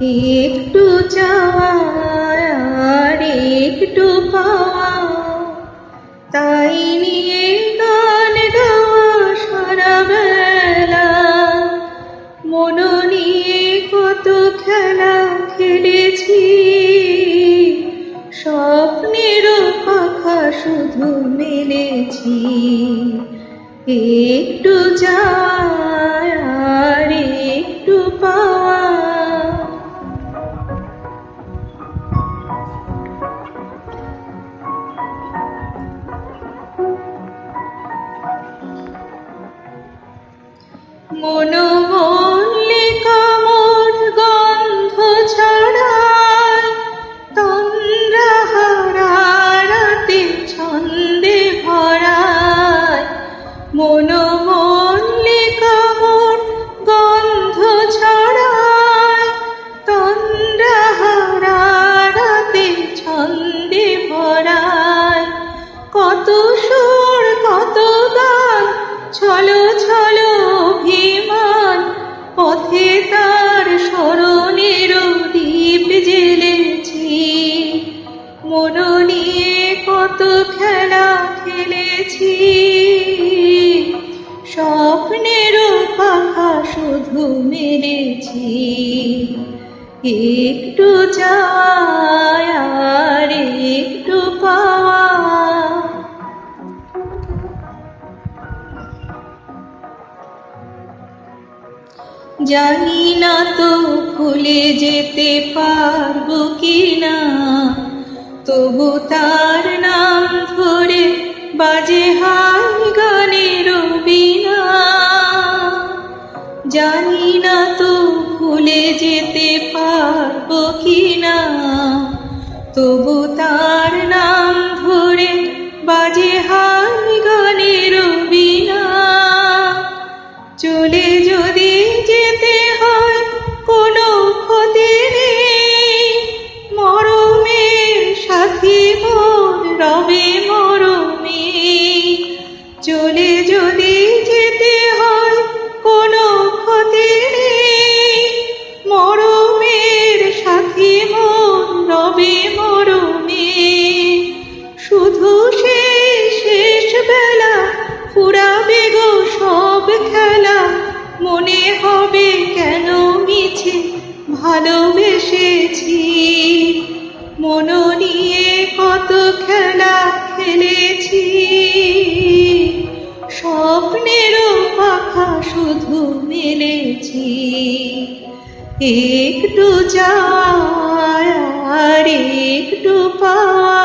একটু চাওয়া আর একটু পাওয়া, তাই নিয়ে গান গাওয়া সারা বেলা। মন নিয়ে কত খেলা খেলেছি, স্বপ্নেরও পাখা শুধু মেলেছি। একটু চাওয়া আর একটু পাওয়া। মনোমল্লিকা মোর গন্ধ ছড়ায়, তন্দ্রাহারা রাতে ছন্দে ভরায়। মনোমল্লিকা মোর গন্ধ ছড়ায়, তন্দ্রাহারা রাতে ছন্দে ভরায়। কত সুর কত গান ছলো ছলো অভিমান, পথে তার স্মরণের দীপ জ্বেলেছি। মন নিয়ে কত খেলা খেলেছি, স্বপ্নেরও পাখা শুধু মেলেছি। একটু চাওয়া আর একটু পাওয়া। জানি না তো ভুলে যেতে পারবো কিনা, তবু তার নাম ধরে বাজে হায় গানের বীণা। জানি না তো ভুলে যেতে পারবো কিনা, তবু তার নাম ধরে বাজে হায় গানের বীণা। চলে যদি যেতে হয় কোনো ক্ষতি নেই, মরমের সাথী মোর রবে মরমে। চলে যদি যেতে হয় কোনো ক্ষতি নেই, মরমের সাথী মোর রবে মরমে। শুধু সেই শেষ বেলা ফুরাবে গো সব খেলা, মনে হবে কেন মিছে ভালোবেসেছি। মন নিয়ে কত খেলা খেলেছি, স্বপ্নেরও পাখা শুধু মেলেছি। একটু চাওয়া আর একটু পাওয়া।